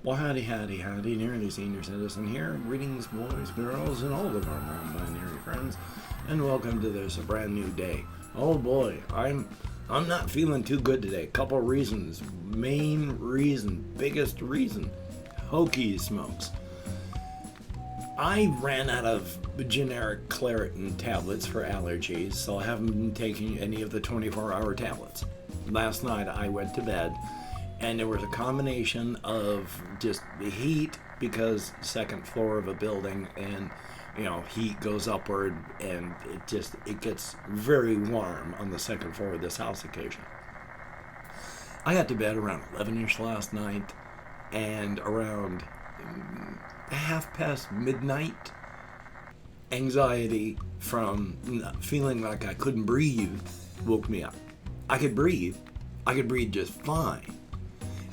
Well, howdy, nearly senior citizen here. Greetings, boys, girls, and all of our non-binary friends, and welcome to this brand new day. Oh boy, I'm not feeling too good today. Couple reasons. Main reason, biggest reason, hokey smokes. I ran out of generic Claritin tablets for allergies, so I haven't been taking any of the 24-hour tablets. Last night I went to bed, and there was a combination of just the heat, because second floor of a building, and heat goes upward, and it gets very warm on the second floor of this house occasion. I got to bed around 11ish last night, and around midnight, anxiety from feeling like I couldn't breathe woke me up. I could breathe just fine.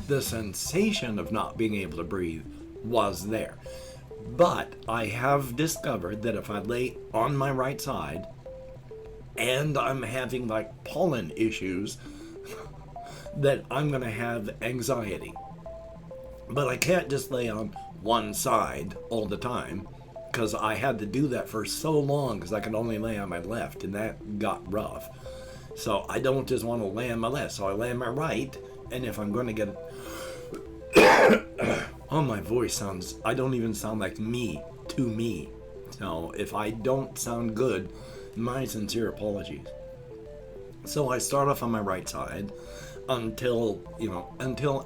The sensation of not being able to breathe was there. But I have discovered that if I lay on my right side and I'm having like pollen issues, that I'm going to have anxiety. But I can't just lay on one side all the time, because I had to do that for so long because I could only lay on my left, and that got rough. So I don't just want to lay on my left, so I lay on my right, and if I'm going to get oh, my voice sounds, I don't even sound like me to me. So if I don't sound good, my sincere apologies. So I start off on my right side until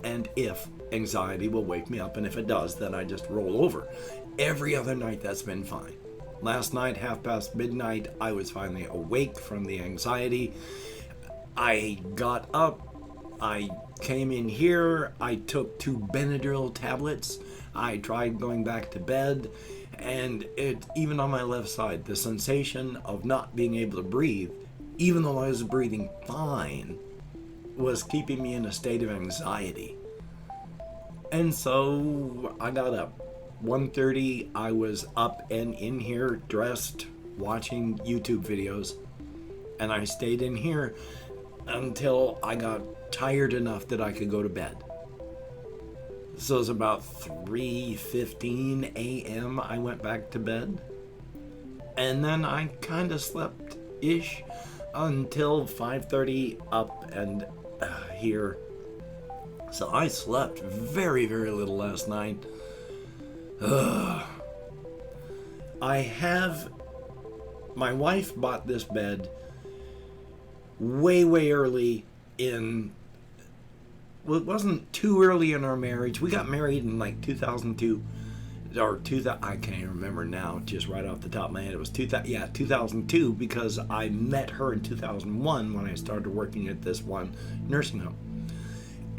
and if anxiety will wake me up, and if it does, then I just roll over. Every other night that's been fine. Last night, midnight, I was finally awake from the anxiety. I got up, I came in here, I took 2 Benadryl tablets, I tried going back to bed, and even on my left side, the sensation of not being able to breathe, even though I was breathing fine, was keeping me in a state of anxiety. And so I got up. 1:30, I was up and in here, dressed, watching YouTube videos, and I stayed in here until I got tired enough that I could go to bed. So it was about 3:15 a.m. I went back to bed, and then I kind of slept-ish until 5:30 up and here. So I slept very, very little last night. My wife bought this bed way, way early in, well, it wasn't too early in our marriage. We got married in like 2002, or 2000, I can't even remember now, just right off the top of my head. It was 2002, because I met her in 2001 when I started working at this one nursing home.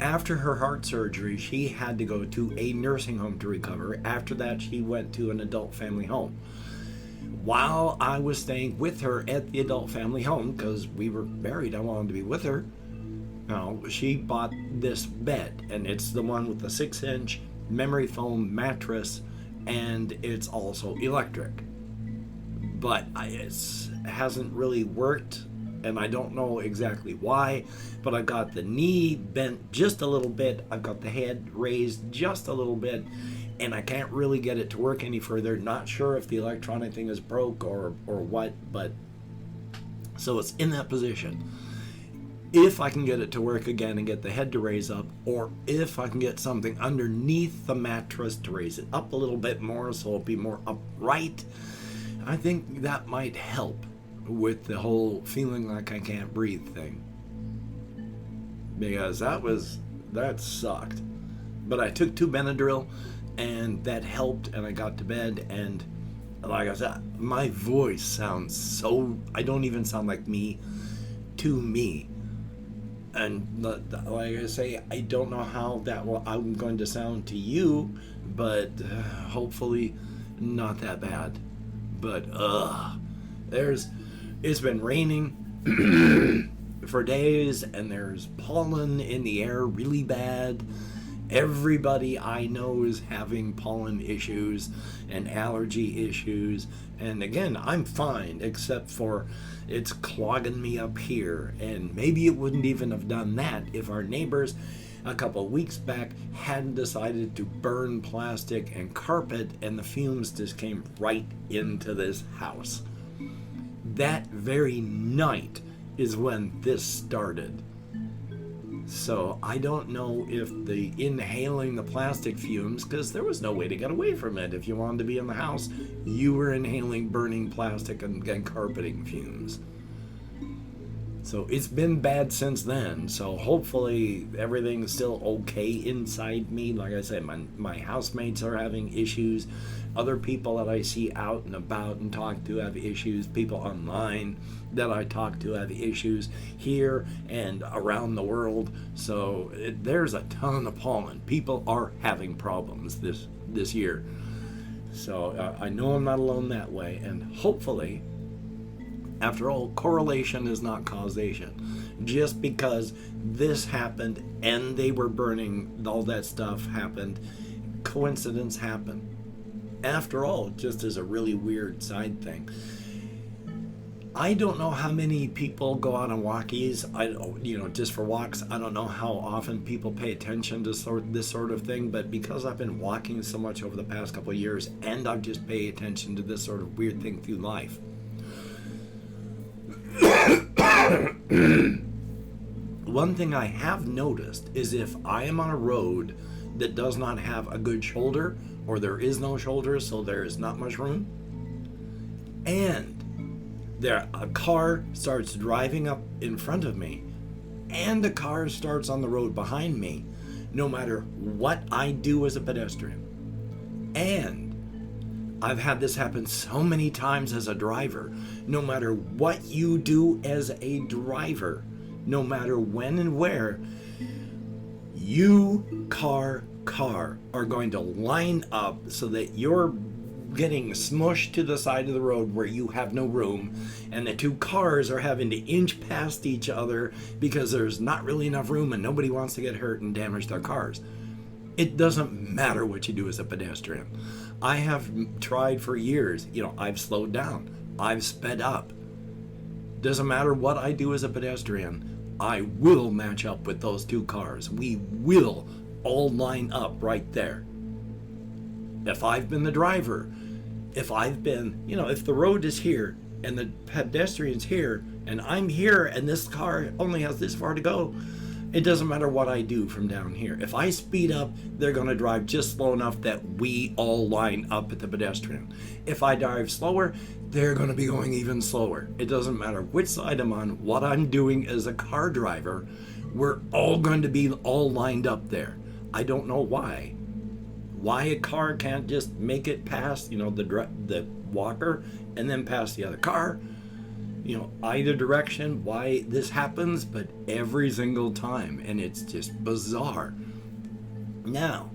After her heart surgery, she had to go to a nursing home to recover. After that, she went to an adult family home. While I was staying with her at the adult family home, because we were married, I wanted to be with her, she bought this bed, and it's the one with the 6-inch memory foam mattress, and it's also electric. But it hasn't really worked, and I don't know exactly why, but I've got the knee bent just a little bit, I've got the head raised just a little bit, and I can't really get it to work any further. Not sure if the electronic thing is broke or what, but so it's in that position. If I can get it to work again and get the head to raise up, or if I can get something underneath the mattress to raise it up a little bit more so it'll be more upright, I think that might help with the whole feeling like I can't breathe thing, because that sucked. But I took 2 Benadryl, and that helped, and I got to bed, and like I said, my voice sounds so, I don't even sound like me to me. And like I say, I don't know how I'm going to sound to you, but hopefully not that bad. But it's been raining for days, and there's pollen in the air really bad. Everybody I know is having pollen issues and allergy issues, and again, I'm fine, except for it's clogging me up here. And maybe it wouldn't even have done that if our neighbors a couple of weeks back hadn't decided to burn plastic and carpet, and the fumes just came right into this house. That very night is when this started. So I don't know if the inhaling the plastic fumes, because there was no way to get away from it. If you wanted to be in the house, you were inhaling burning plastic and carpeting fumes. So it's been bad since then. So hopefully everything's still okay inside me. Like I said, my housemates are having issues. Other people that I see out and about and talk to have issues. People online that I talk to have issues here and around the world. So there's a ton of pollen. People are having problems this year. So I know I'm not alone that way. And hopefully, after all, correlation is not causation. Just because this happened and they were burning, all that stuff happened, coincidence happened. After all, just as a really weird side thing, I don't know how many people go out on walkies, just for walks. I don't know how often people pay attention to this sort of thing, but because I've been walking so much over the past couple of years, and I've just paid attention to this sort of weird thing through life, one thing I have noticed is if I am on a road that does not have a good shoulder, or there is no shoulder, so there is not much room, and a car starts driving up in front of me, and a car starts on the road behind me, no matter what I do as a pedestrian. And I've had this happen so many times as a driver. No matter what you do as a driver, no matter when and where, you, car, are going to line up so that you're getting smushed to the side of the road where you have no room, and the two cars are having to inch past each other because there's not really enough room and nobody wants to get hurt and damage their cars. It doesn't matter what you do as a pedestrian. I have tried for years. I've slowed down. I've sped up. Doesn't matter what I do as a pedestrian, I will match up with those two cars. We will all line up right there. If I've been the driver, if the road is here and the pedestrian's here and I'm here and this car only has this far to go, it doesn't matter what I do from down here. If I speed up, they're going to drive just slow enough that we all line up at the pedestrian. If I drive slower, they're going to be going even slower. It doesn't matter which side I'm on, what I'm doing as a car driver, we're all going to be all lined up there. I don't know why. Why a car can't just make it past, the walker and then past the other car, either direction, why this happens, but every single time, and it's just bizarre. Now,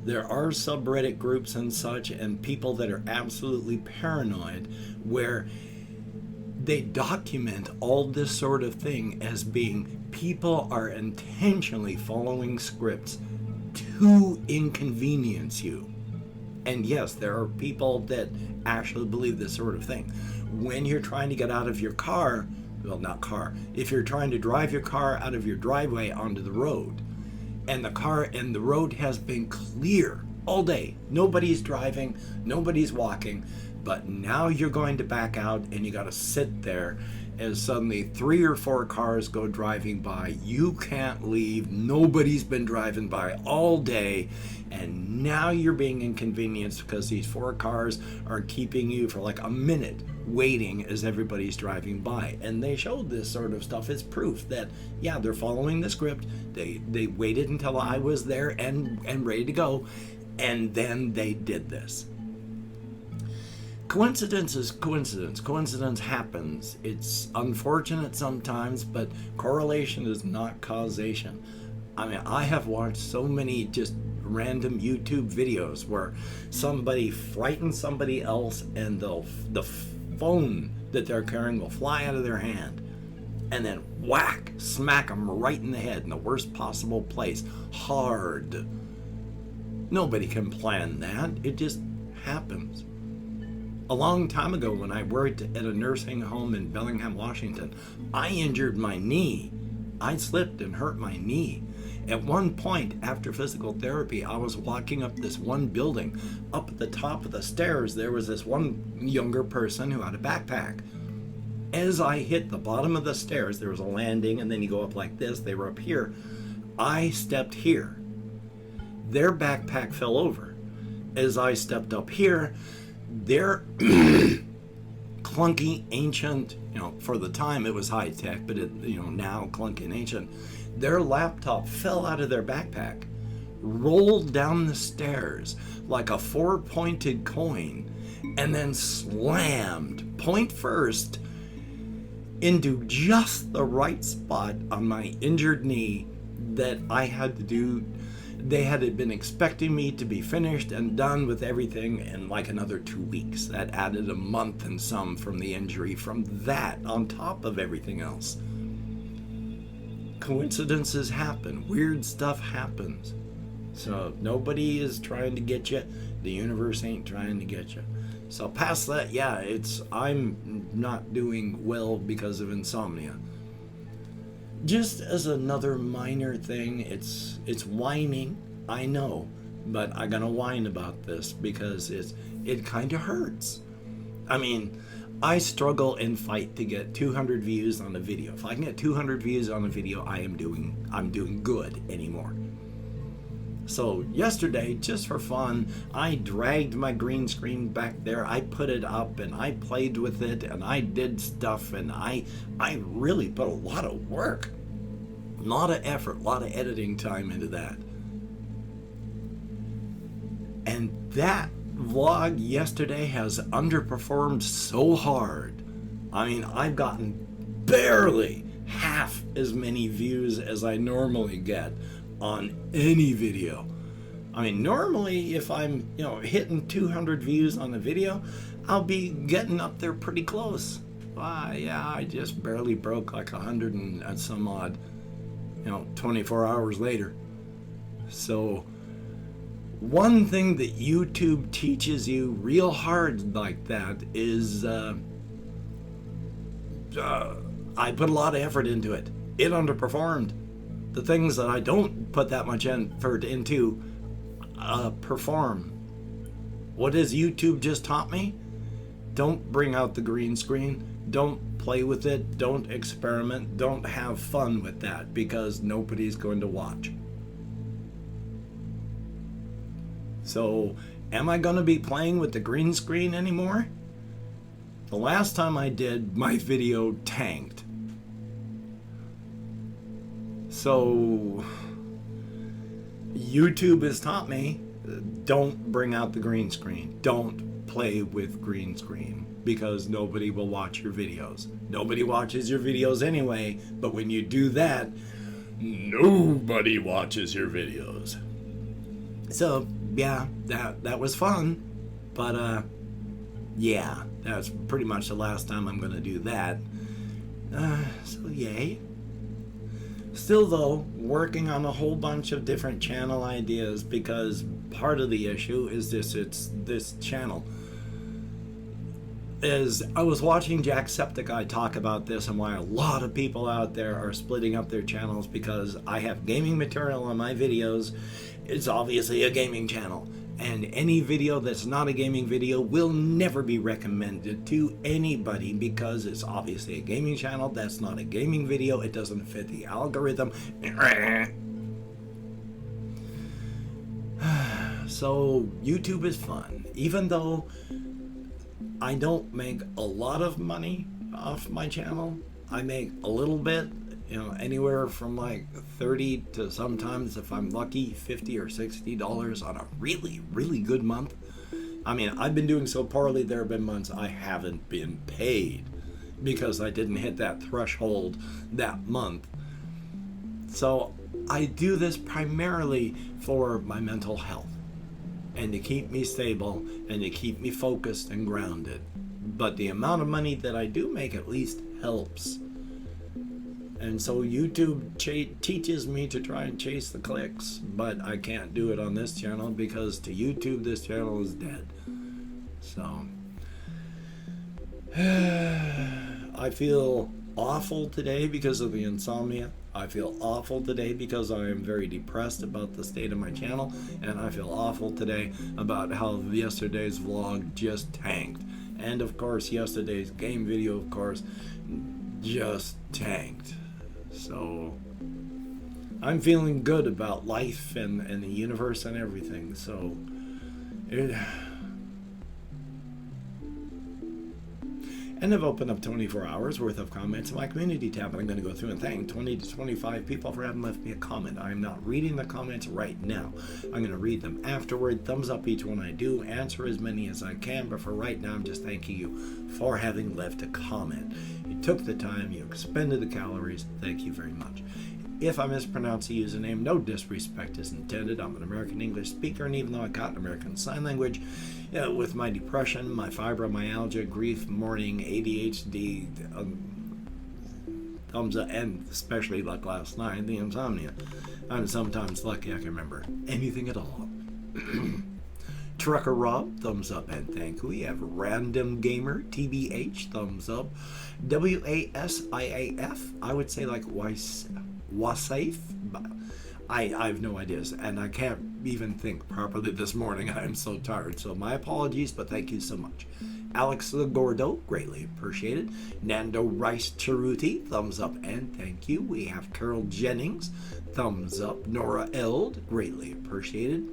there are subreddit groups and such, and people that are absolutely paranoid, where they document all this sort of thing as being people are intentionally following scripts to inconvenience you. And yes, there are people that actually believe this sort of thing. When you're trying to get out of your car, if you're trying to drive your car out of your driveway onto the road, and the road has been clear all day, nobody's driving, nobody's walking, but now you're going to back out and you got to sit there as suddenly 3 or 4 cars go driving by. You can't leave. Nobody's been driving by all day, and now you're being inconvenienced because these 4 cars are keeping you for like a minute waiting as everybody's driving by. And they showed this sort of stuff as proof that, yeah, they're following the script. They waited until I was there and ready to go, and then they did this. Coincidence is coincidence. Coincidence happens. It's unfortunate sometimes, but correlation is not causation. I mean, I have watched so many just random YouTube videos where somebody frightens somebody else and the phone that they're carrying will fly out of their hand, and then whack, smack them right in the head in the worst possible place, hard. Nobody can plan that. It just happens. A long time ago, when I worked at a nursing home in Bellingham, Washington, I injured my knee. I slipped and hurt my knee. At one point, after physical therapy, I was walking up this one building. Up at the top of the stairs, there was this one younger person who had a backpack. As I hit the bottom of the stairs, there was a landing, and then you go up like this. They were up here. I stepped here. Their backpack fell over. As I stepped up here, their clunky, ancient, for the time it was high tech, but now clunky and ancient, their laptop fell out of their backpack, rolled down the stairs like a 4-pointed coin, and then slammed point first into just the right spot on my injured knee that I had to do. They had been expecting me to be finished and done with everything in like another 2 weeks. That added a month and some from the injury, from that on top of everything else. Coincidences happen. Weird stuff happens. So nobody is trying to get you. The universe ain't trying to get you. So past that, yeah, I'm not doing well because of insomnia. Just as another minor thing, it's whining, I know, but I'm gonna whine about this because it kind of hurts. I mean, I struggle and fight to get 200 views on a video. If I can get 200 views on a video, I'm doing good anymore. So yesterday, just for fun, I dragged my green screen back there. I put it up and I played with it and I did stuff, and I really put a lot of work, a lot of effort, a lot of editing time into that. And that vlog yesterday has underperformed so hard. I mean, I've gotten barely half as many views as I normally get on any video. I mean, normally if I'm, hitting 200 views on a video, I'll be getting up there pretty close. Yeah, I just barely broke like 100 and some odd, 24 hours later. So one thing that YouTube teaches you real hard like that is I put a lot of effort into it. It underperformed. The things that I don't put that much effort into perform. What has YouTube just taught me? Don't bring out the green screen. Don't play with it. Don't experiment. Don't have fun with that, because nobody's going to watch. So, am I going to be playing with the green screen anymore? The last time I did, my video tanked. So, YouTube has taught me, don't bring out the green screen. Don't play with green screen, because nobody will watch your videos. Nobody watches your videos anyway, but when you do that, nobody watches your videos. So, yeah, that was fun, but yeah, that's pretty much the last time I'm going to do that. So yay. Still though, working on a whole bunch of different channel ideas, because part of the issue is this channel. As I was watching Jacksepticeye talk about this and why a lot of people out there are splitting up their channels, because I have gaming material on my videos. It's obviously a gaming channel, and any video that's not a gaming video will never be recommended to anybody, because it's obviously a gaming channel. That's not a gaming video. It doesn't fit the algorithm. So YouTube is fun, even though I don't make a lot of money off my channel. I make a little bit, anywhere from like 30 to sometimes, if I'm lucky, $50 or $60 on a really, really good month. I mean, I've been doing so poorly, there have been months I haven't been paid because I didn't hit that threshold that month. So I do this primarily for my mental health and to keep me stable and to keep me focused and grounded. But the amount of money that I do make at least helps. And so YouTube teaches me to try and chase the clicks, but I can't do it on this channel, because to YouTube this channel is dead. So I feel awful today because of the insomnia. I feel awful today because I am very depressed about the state of my channel, and I feel awful today about how yesterday's vlog just tanked. And of course, yesterday's game video, of course, just tanked. So I'm feeling good about life and the universe and everything. So and I've opened up 24 hours worth of comments in my community tab, and I'm going to go through and thank 20 to 25 people for having left me a comment. I'm not reading the comments right now. I'm going to read them afterward. Thumbs up each one I do. Answer as many as I can, but for right now, I'm just thanking you for having left a comment. You took the time. You expended the calories. Thank you very much. If I mispronounce the username, no disrespect is intended. I'm an American English speaker, and even though I got an American Sign Language, with my depression, my fibromyalgia, grief, mourning, ADHD, thumbs up, and especially like last night, the insomnia, I'm sometimes lucky I can remember anything at all. Trucker Rob, thumbs up and thank you. We have Random Gamer, TBH, thumbs up. WASIAF, I would say like Wasafe. I have no ideas, and I can't even think properly this morning. I'm so tired, so my apologies, but thank you so much. Alex Gordo, greatly appreciated. Nando Rice Cheruti, thumbs up and thank you. We have Carol Jennings, thumbs up. Nora Eld, greatly appreciated.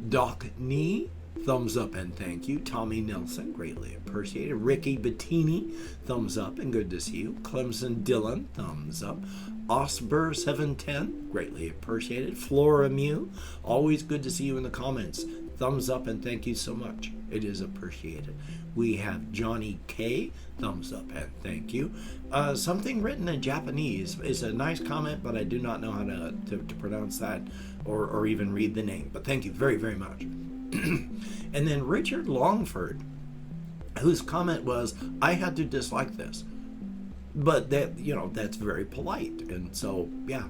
Doc Nee, thumbs up and thank you. Tommy Nelson, greatly appreciated. Ricky Bettini, thumbs up and good to see you. Clemson Dillon, thumbs up. Osber710, greatly appreciated. Flora Mew, always good to see you in the comments. Thumbs up and thank you so much. It is appreciated. We have Johnny K, thumbs up and thank you. Something written in Japanese is a nice comment, but I do not know how to pronounce that or even read the name. But thank you very, very much. And then Richard Longford, whose comment was, I had to dislike this. But that, that's very polite. And so, yeah,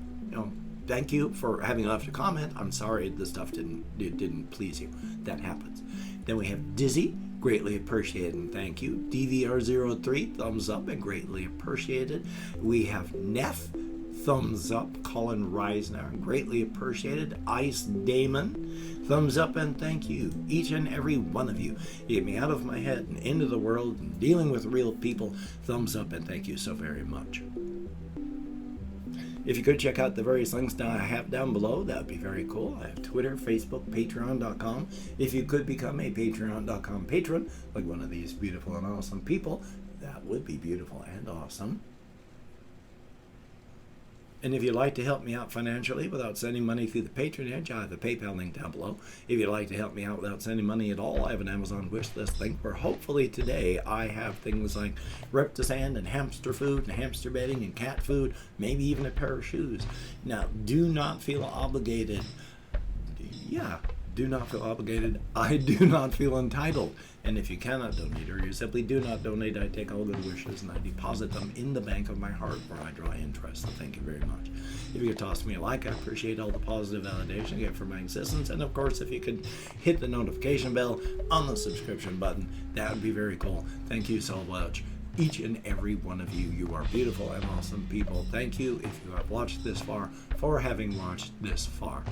thank you for having left a comment. I'm sorry the stuff didn't please you. That happens. Then we have Dizzy, greatly appreciated and thank you. DVR03, thumbs up and greatly appreciated. We have Neff, thumbs up. Colin Reisner, greatly appreciated. Ice Damon, thumbs up and thank you. Each and every one of you. Get me out of my head and into the world and dealing with real people. Thumbs up and thank you so very much. If you could check out the various links I have down below, that would be very cool. I have Twitter, Facebook, Patreon.com. If you could become a Patreon.com patron, like one of these beautiful and awesome people, that would be beautiful and awesome. And if you'd like to help me out financially without sending money through the patronage, I have a PayPal link down below. If you'd like to help me out without sending money at all, I have an Amazon wish list link where hopefully today I have things like Reptisand and hamster food and hamster bedding and cat food, maybe even a pair of shoes. Now, do not feel obligated. Yeah, do not feel obligated. I do not feel entitled. And if you cannot donate or you simply do not donate, I take all good wishes and I deposit them in the bank of my heart where I draw interest. So thank you very much. If you could toss me a like, I appreciate all the positive validation I get for my existence. And of course, if you could hit the notification bell on the subscription button, that would be very cool. Thank you so much. Each and every one of you, you are beautiful and awesome people. Thank you if you have watched this far, for having watched this far.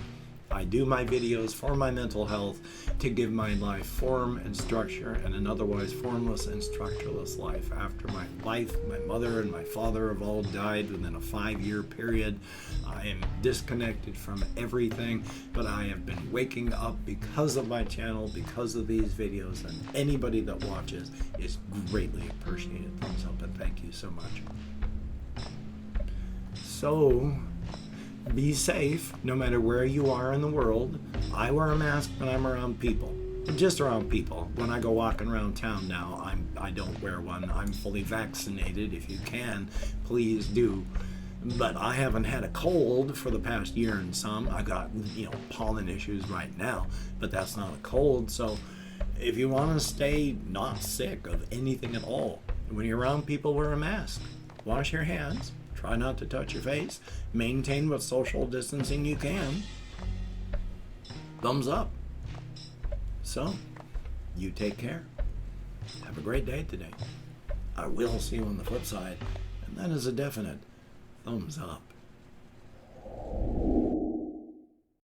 I do my videos for my mental health, to give my life form and structure, and an otherwise formless and structureless life. After my life, my mother and my father have all died within a 5-year period. I am disconnected from everything, but I have been waking up because of my channel, because of these videos, and anybody that watches is greatly appreciated. Thumbs up and thank you so much. So, be safe no matter where you are in the world. I wear a mask when I'm around people. Just around people. When I go walking around town now, I don't wear one. I'm fully vaccinated. If you can, please do. But I haven't had a cold for the past year and some. I got, pollen issues right now, but that's not a cold. So if you want to stay not sick of anything at all, when you're around people, wear a mask. Wash your hands. Try not to touch your face. Maintain what social distancing you can. Thumbs up. So, you take care. Have a great day today. I will see you on the flip side. And that is a definite thumbs up.